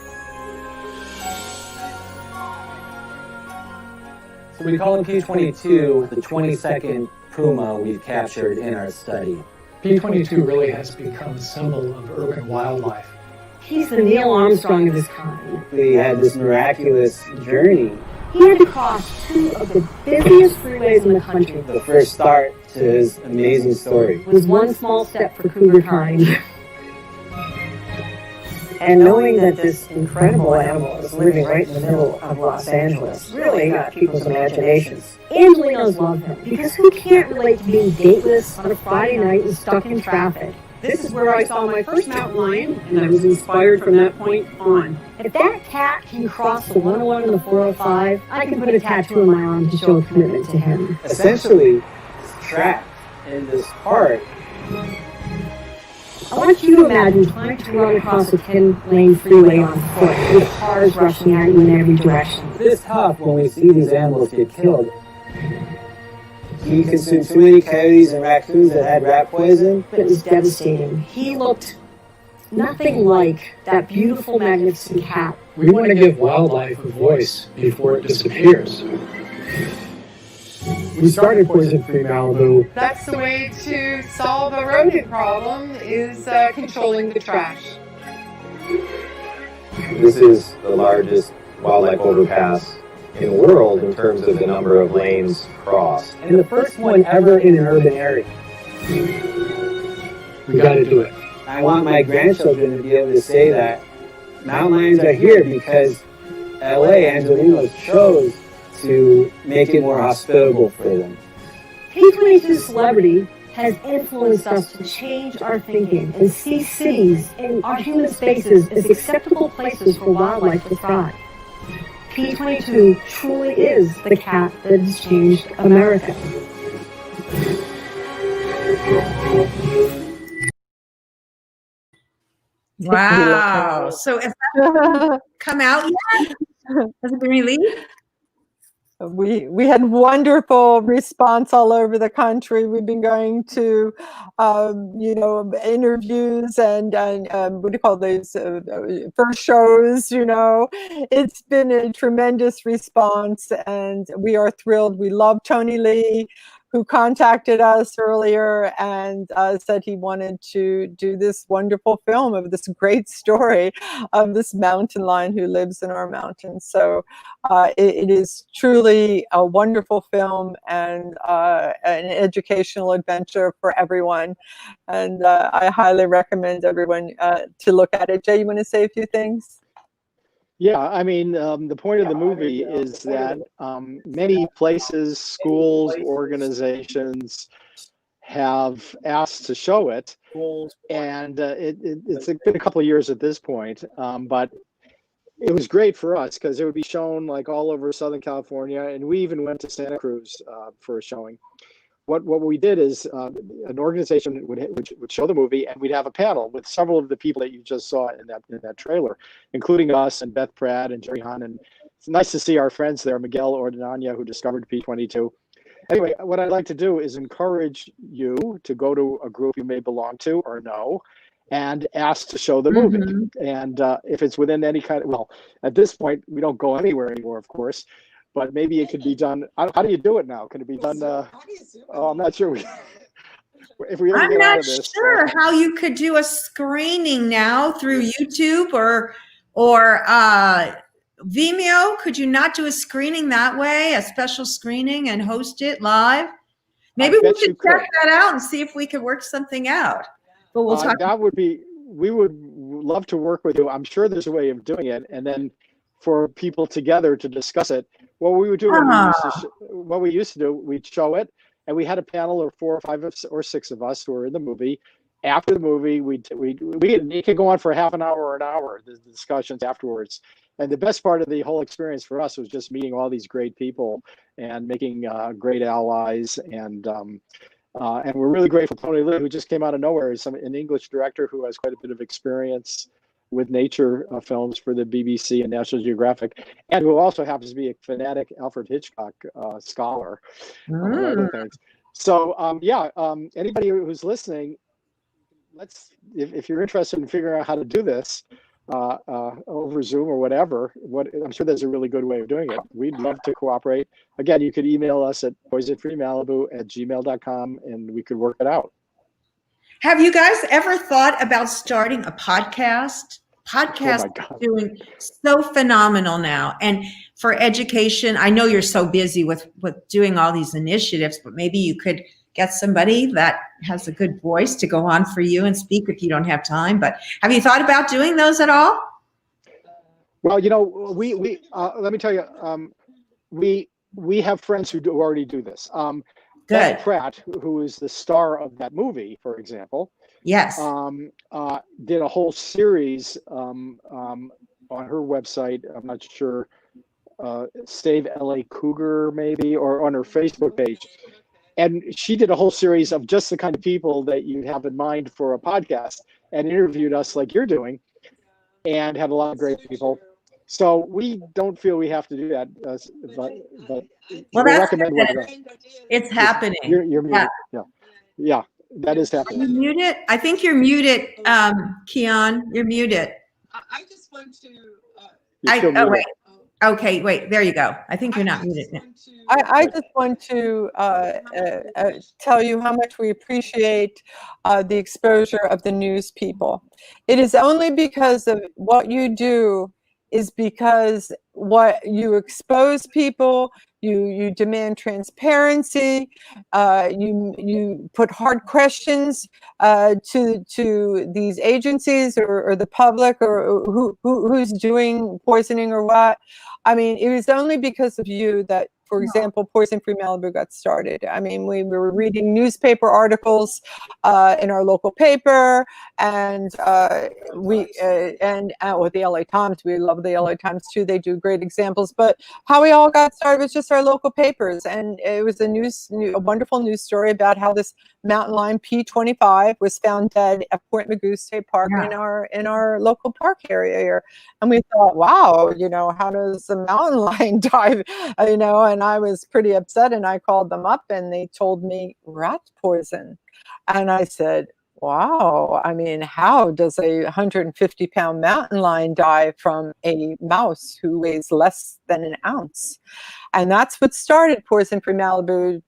Speaker 4: So we call him P22, the 22nd puma we've captured in our study.
Speaker 6: P22 really has become a symbol of urban wildlife.
Speaker 5: He's the Neil Armstrong of his kind.
Speaker 4: We had this miraculous journey.
Speaker 5: He had to cross two of the busiest freeways in the country.
Speaker 4: The first start to his amazing story.
Speaker 5: It was one small step for cougar kind.
Speaker 7: And knowing that this incredible animal is living right in the middle of Los Angeles really got people's imaginations.
Speaker 5: Angelinos love him because who can't relate to being dateless on a Friday night and stuck in traffic?
Speaker 7: This is where I saw my first mountain lion, and I was inspired from that point on.
Speaker 5: If that cat can cross the 101 and the 405, I can put a tattoo on my arm to show a commitment to him.
Speaker 4: Essentially, it's trapped in this park.
Speaker 5: I want you to imagine trying to run across a 10-lane freeway on foot with cars rushing at you in every direction.
Speaker 4: It's tough when we see these animals get killed. He consumed too many coyotes and raccoons that had rat poison.
Speaker 5: But it was devastating. He looked nothing like that beautiful, magnificent cat.
Speaker 6: We want to give wildlife a voice before it disappears. We started Poison Free Malibu.
Speaker 8: That's the way to solve a rodent problem, is controlling the trash.
Speaker 9: This is the largest wildlife overpass in the world in terms of the number of lanes crossed.
Speaker 4: And the first one ever in an urban area.
Speaker 6: We got to do it.
Speaker 4: I want my grandchildren to be able to say that mountain lions are here because LA Angelinos chose to make it more hospitable for them.
Speaker 5: P22's celebrity has influenced us to change our thinking and see cities and our human spaces as acceptable places for wildlife to thrive. P22 truly is the cat that has changed America.
Speaker 1: Wow. So if that come out yet? Has it been released?
Speaker 2: We had wonderful response all over the country. We've been going to, interviews and what do you call those, first shows, It's been a tremendous response, and we are thrilled. We love Tony Lee, who contacted us earlier and said he wanted to do this wonderful film of this great story of this mountain lion who lives in our mountains. So it is truly a wonderful film and an educational adventure for everyone. And I highly recommend everyone to look at it. Jay, you want to say a few things?
Speaker 3: Yeah, I mean, the point of the movie is that many places, schools, organizations have asked to show it, and it's been a couple of years at this point, but it was great for us because it would be shown like all over Southern California, and we even went to Santa Cruz for a showing. What we did is an organization would show the movie, and we'd have a panel with several of the people that you just saw in that trailer, including us and Beth Pratt and Jerry Hahn. And it's nice to see our friends there, Miguel Ordonana, who discovered P22. Anyway, what I'd like to do is encourage you to go to a group you may belong to or know, and ask to show the movie. And if it's within any kind of, well, at this point, we don't go anywhere anymore, of course, but maybe it could be done. How do you do it now? Can it be done? I'm not sure. If we
Speaker 1: I'm not sure how you could do a screening now through YouTube or Vimeo. Could you not do a screening that way, a special screening, and host it live? Maybe we should check that out and see if we could work something out. But we'll talk.
Speaker 3: That would be, we would love to work with you. I'm sure there's a way of doing it. And then for people together to discuss it, what we would do, what we used to do, we'd show it, and we had a panel of 4 or 5 or 6 of us who were in the movie. After the movie, it could go on for half an hour or an hour, the discussions afterwards. And the best part of the whole experience for us was just meeting all these great people and making great allies. And we're really grateful for Tony Lee, who just came out of nowhere. He's an English director who has quite a bit of experience with nature films for the BBC and National Geographic, and who also happens to be a fanatic Alfred Hitchcock scholar. Other things. So anybody who's listening, if you're interested in figuring out how to do this over Zoom or whatever, I'm sure there's a really good way of doing it. We'd love to cooperate. Again, you could email us at poisonfreemalibu@gmail.com, and we could work it out.
Speaker 1: Have you guys ever thought about starting a podcast? Podcasts are doing so phenomenal now. And for education, I know you're so busy with doing all these initiatives, but maybe you could get somebody that has a good voice to go on for you and speak if you don't have time. But have you thought about doing those at all?
Speaker 3: Well, we let me tell you, we have friends who already do this. Beth Pratt, who is the star of that movie, for example,
Speaker 1: yes,
Speaker 3: did a whole series on her website. I'm not sure, Save LA Cougar maybe, or on her Facebook page. And she did a whole series of just the kind of people that you have in mind for a podcast, and interviewed us like you're doing, and had a lot of great people. So we don't feel we have to do that, but we recommend
Speaker 1: it's happening.
Speaker 3: You're muted. Yeah, that is happening.
Speaker 1: Are you muted? I think you're muted, Kian. You're muted.
Speaker 2: I just want to.
Speaker 1: Wait. Okay, wait. There you go. I think you're not muted.
Speaker 2: I just want to tell you how much we appreciate the exposure of the news people. It is only because of what you do, is because what you expose people, you demand transparency, you put hard questions to these agencies or the public or who's doing poisoning or what. I mean, it was only because of you that, for example, Poison Free Malibu got started. I mean, we were reading newspaper articles in our local paper, and with the LA Times. We love the LA Times too. They do great examples. But how we all got started was just our local papers, and it was a wonderful news story about how this mountain lion P25 was found dead at Point Magoo State Park in our local park area here. And we thought, wow, how does a mountain lion die? And I was pretty upset, and I called them up, and they told me rat poison. And I said, wow, I mean, how does a 150-pound mountain lion die from a mouse who weighs less than an ounce? And that's what started Poison Free Malibu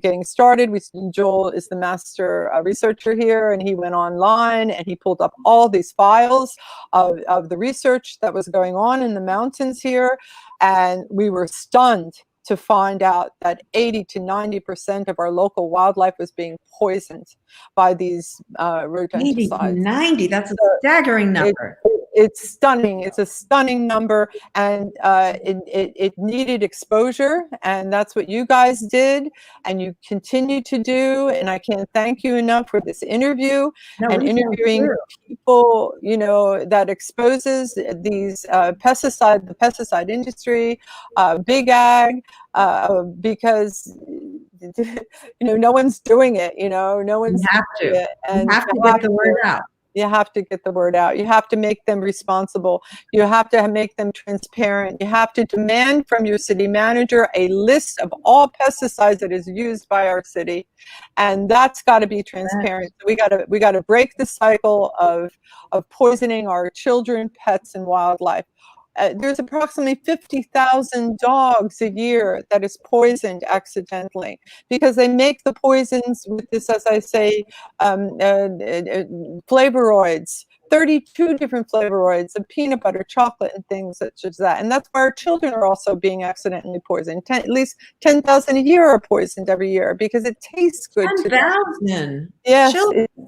Speaker 2: getting started. Joel is the master researcher here, and he went online and he pulled up all these files of the research that was going on in the mountains here. And we were stunned to find out that 80 to 90% of our local wildlife was being poisoned by these rodenticides.
Speaker 1: 80 to 90, that's a staggering number.
Speaker 2: It's stunning. It's a stunning number, and it needed exposure, and that's what you guys did, and you continue to do. And I can't thank you enough for this interview and interviewing people, you know, that exposes these the pesticide industry, big ag, because you know, no one's doing it. You know, no one's
Speaker 1: You have to.
Speaker 2: doing it, and
Speaker 1: you have to get the word out.
Speaker 2: You have to get the word out. You have to make them responsible. You have to make them transparent. You have to demand from your city manager a list of all pesticides that is used by our city, and that's got to be transparent. We got to break the cycle of poisoning our children, pets, and wildlife. There's approximately 50,000 dogs a year that is poisoned accidentally because they make the poisons with this, as I say, flavonoids, 32 different flavonoids of peanut butter, chocolate, and things such as that. And that's why our children are also being accidentally poisoned. At least 10,000 a year are poisoned every year because it tastes good.
Speaker 1: 10,000.
Speaker 2: Yes,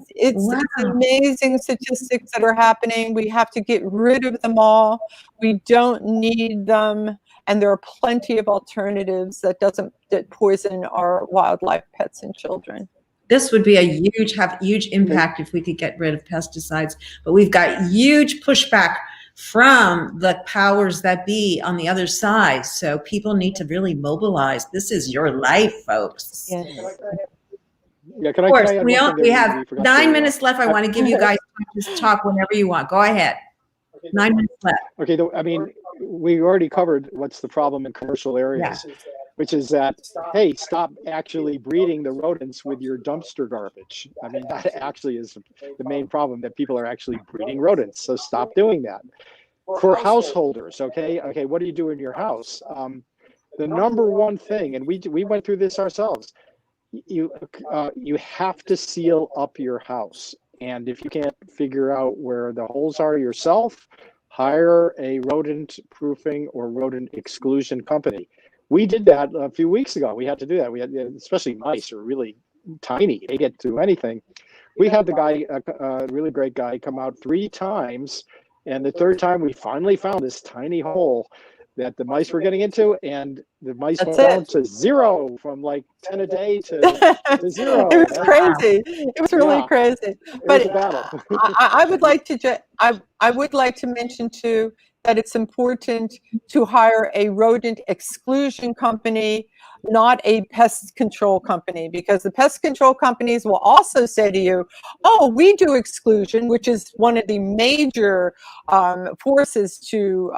Speaker 2: it's amazing statistics that are happening. We have to get rid of them all. We don't need them, and there are plenty of alternatives that poison our wildlife, pets, and children.
Speaker 1: This would be have huge impact if we could get rid of pesticides, but we've got huge pushback from the powers that be on the other side. So people need to really mobilize. This is your life, folks.
Speaker 2: Yes.
Speaker 3: Yeah,
Speaker 1: Of course, we have 9 minutes left. I want to give you guys time to talk whenever you want. Go ahead. 9 minutes left.
Speaker 3: Okay, I mean, we already covered what's the problem in commercial areas, which is that, hey, stop actually breeding the rodents with your dumpster garbage. I mean, that actually is the main problem, that people are actually breeding rodents. So stop doing that. For householders, okay, what do you do in your house? The number one thing, and we went through this ourselves, you have to seal up your house. And if you can't figure out where the holes are yourself, hire a rodent proofing or rodent exclusion company. We did that a few weeks ago. We had to do that. We had, especially mice are really tiny. They get to anything. We had the guy, a really great guy, come out 3 times. And the 3rd time we finally found this tiny hole that the mice were getting into, and the mice went down to 0 from like 10 a day to 0.
Speaker 2: It was crazy. It was really crazy. But I would like to I would like to mention too that it's important to hire a rodent exclusion company, not a pest control company, because the pest control companies will also say to you, oh, we do exclusion, which is one of the major forces to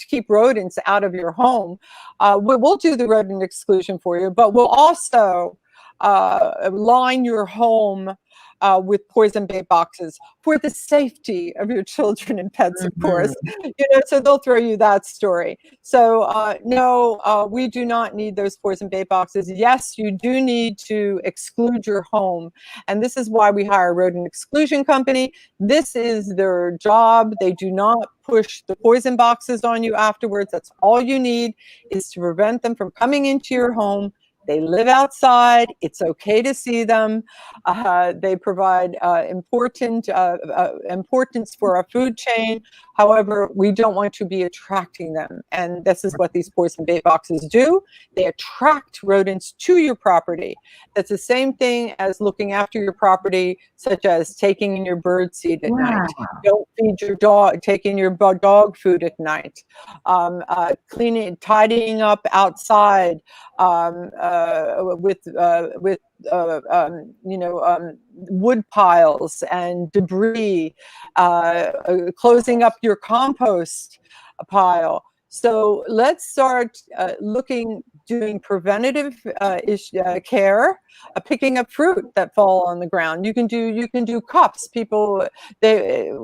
Speaker 2: keep rodents out of your home. We'll do the rodent exclusion for you, but we'll also line your home with poison bait boxes for the safety of your children and pets, of course. You know, so they'll throw you that story. So no, we do not need those poison bait boxes. Yes, you do need to exclude your home, and this is why we hire a rodent exclusion company. This is their job. They do not push the poison boxes on you afterwards. That's all you need, is to prevent them from coming into your home. They live outside. It's okay to see them. They provide importance for our food chain. However, we don't want to be attracting them. And this is what these poison bait boxes do. They attract rodents to your property. That's the same thing as looking after your property, such as taking in your bird seed at night. Don't feed your dog, taking your dog food at night. Cleaning, tidying up outside, with wood piles and debris, closing up your compost pile. So let's start doing preventative care, picking up fruit that fall on the ground. You can do cups. People, there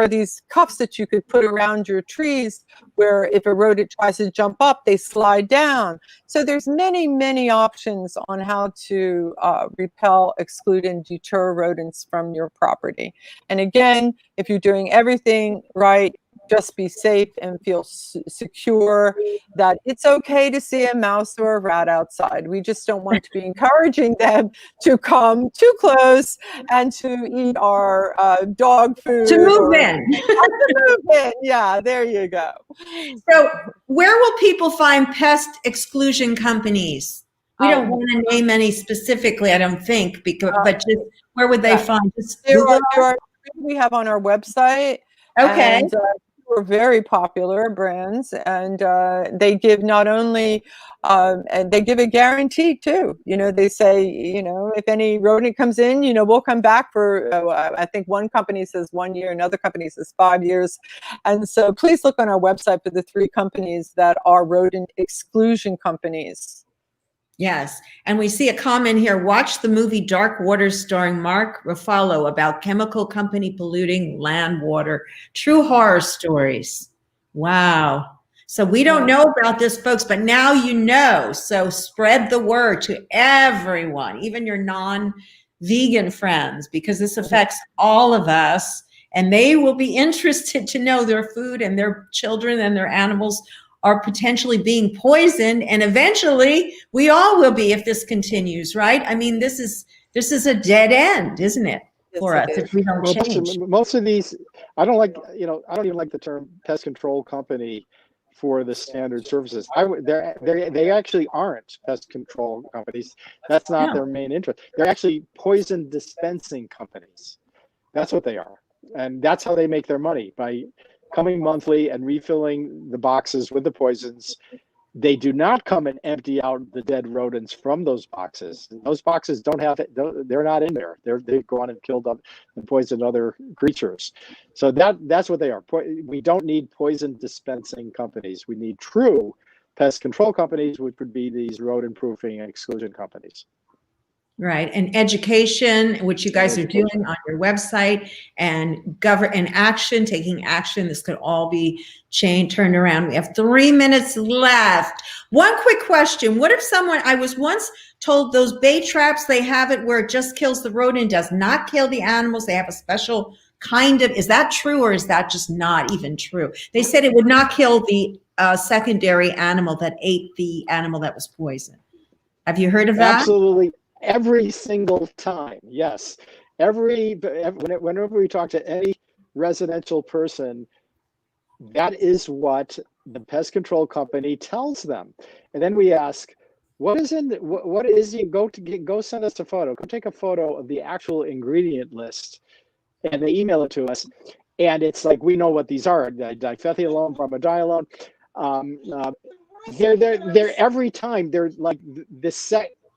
Speaker 2: are these cups that you could put around your trees, where if a rodent tries to jump up, they slide down. So there's many options on how to repel, exclude, and deter rodents from your property. And again, if you're doing everything right, just be safe and feel secure that it's okay to see a mouse or a rat outside. We just don't want to be encouraging them to come too close and to eat our dog food.
Speaker 1: To move in.
Speaker 2: To move in. Yeah, there you go.
Speaker 1: So where will people find pest exclusion companies? We don't want to name any specifically, I don't think, because, but just where would they find? Just
Speaker 2: there are we have on our website.
Speaker 1: Okay.
Speaker 2: And, we're very popular brands, and they give not only and they give a guarantee too. You know, they say, you know, if any rodent comes in, you know, we'll come back for I think one company says 1 year, another company says 5 years. And so please look on our website for the 3 companies that are rodent exclusion companies.
Speaker 1: Yes. And we see a comment here. Watch the movie Dark Waters starring Mark Ruffalo about chemical company polluting land water. True horror stories. Wow. So we don't know about this, folks, but now you know. So spread the word to everyone, even your non-vegan friends, because this affects all of us. And they will be interested to know their food and their children and their animals are potentially being poisoned, and eventually we all will be if this continues, right? I mean, this is a dead end, isn't it, for us if we don't change?
Speaker 3: Most of these, I don't like, you know, I don't even like the term pest control company for the standard services. They actually aren't pest control companies. That's not their main interest. They're actually poison dispensing companies. That's what they are, and that's how they make their money, by coming monthly and refilling the boxes with the poisons. They do not come and empty out the dead rodents from those boxes. Those boxes don't have it. They're not in there. They've gone and killed up and poisoned other creatures. So that's what they are. We don't need poison dispensing companies. We need true pest control companies, which would be these rodent proofing and exclusion companies.
Speaker 1: Right, and education, which you guys are doing on your website, and action, taking action. This could all be turned around. We have 3 minutes left. One quick question. What if I was once told those bait traps, they have it where it just kills the rodent, does not kill the animals. They have a special kind of, is that true, or is that just not even true? They said it would not kill the secondary animal that ate the animal that was poisoned. Have you heard of that?
Speaker 3: Absolutely. Every single time, yes. Whenever we talk to any residential person, that is what the pest control company tells them. And then we ask, go send us a photo. Go take a photo of the actual ingredient list, and they email it to us. And it's like, we know what these are: difethialone, bromadiolone. They're every time they're like the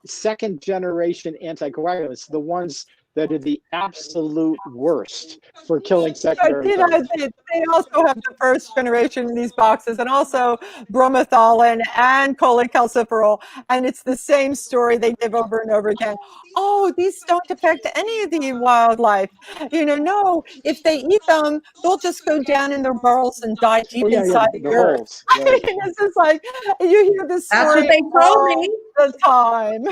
Speaker 3: second generation anticoagulants, the ones that are the absolute worst for killing secondary.
Speaker 2: They also have the first generation in these boxes, and also bromethalin and cholecalciferol, and it's the same story they give over and over again. Oh, these don't affect any of the wildlife. You know, no, if they eat them, they'll just go down in their burrows and die deep inside the earth.
Speaker 3: Holes.
Speaker 2: I mean, it's just like, you hear this story.
Speaker 1: That's what they told me.
Speaker 2: The time.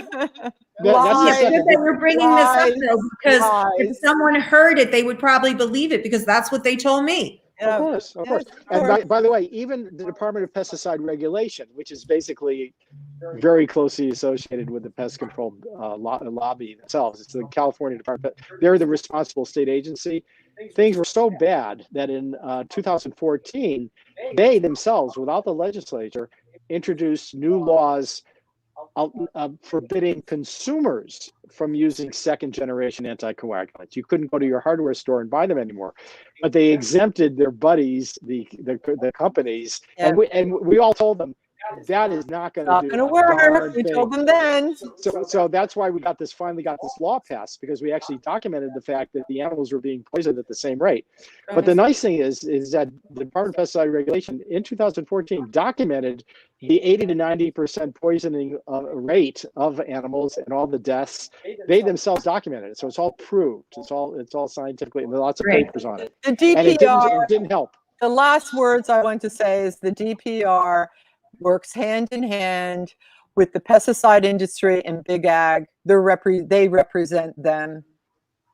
Speaker 1: It's good that you're bringing this up, though, because if someone heard it, they would probably believe it, because that's what they told me.
Speaker 3: Of course. And by the way, even the Department of Pesticide Regulation, which is basically very closely associated with the pest control lobby themselves, it's the California Department. They're the responsible state agency. Things were so bad that in 2014, they themselves, without the legislature, introduced new laws forbidding consumers from using second generation anticoagulants. You couldn't go to your hardware store and buy them anymore, but they exempted their buddies, the companies, and we all told them that is not going to
Speaker 2: work. We told them then.
Speaker 3: So that's why we finally got this law passed, because we actually documented the fact that the animals were being poisoned at the same rate. But the nice thing is that the Department of Pesticide Regulation in 2014 documented the 80 to 90% poisoning rate of animals and all the deaths. They themselves documented it, so it's all proved. It's all scientifically, and there are lots of papers on it.
Speaker 2: The DPR,
Speaker 3: and it didn't help.
Speaker 2: The last words I want to say is the DPR works hand in hand with the pesticide industry and big ag. They represent them,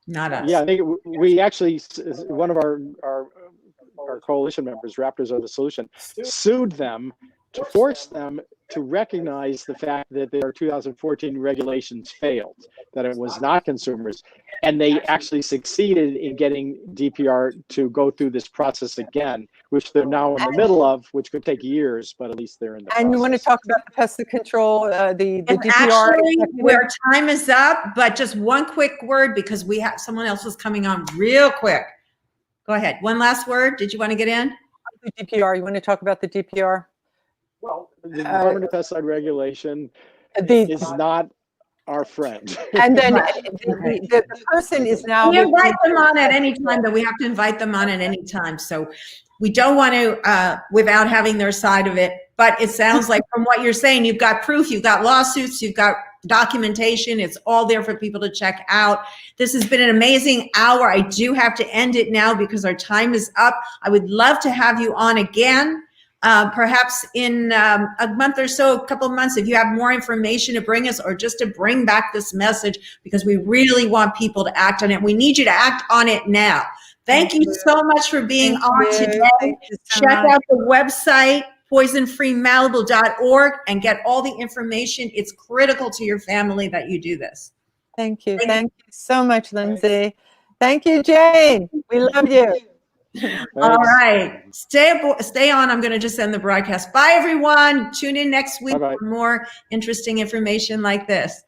Speaker 2: not us.
Speaker 3: Yeah, we actually, one of our our coalition members, Raptors Are the Solution, sued them to force them to recognize the fact that their 2014 regulations failed, that it was not consumers. And they actually succeeded in getting DPR to go through this process again, which they're now in the middle of, which could take years, but at least they're in the process.
Speaker 2: And you want to talk about the pest control, the
Speaker 1: And
Speaker 2: DPR?
Speaker 1: actually, where time is up, but just one quick word because we have someone else is coming on real quick. Go ahead. One last word. Did you want to get in?
Speaker 2: The DPR. You want to talk about the DPR?
Speaker 3: Well, the Department of Pesticide Regulation is not our friend.
Speaker 2: And then the person is now.
Speaker 1: We invite them on at any time, but we have to invite them on at any time. So we don't want to, without having their side of it. But it sounds like from what you're saying, you've got proof, you've got lawsuits, you've got documentation. It's all there for people to check out. This has been an amazing hour. I do have to end it now because our time is up. I would love to have you on again. Perhaps in a month or so, a couple of months, if you have more information to bring us or just to bring back this message, because we really want people to act on it. We need you to act on it now. Thank you so much for being on today. Check out the website, poisonfreemalibu.org, and get all the information. It's critical to your family that you do this.
Speaker 2: Thank you. Thank you so much, Lindsay. Thank you, Jane. We love you.
Speaker 1: All right. Stay on. I'm going to just end the broadcast. Bye, everyone. Tune in next week for more interesting information like this.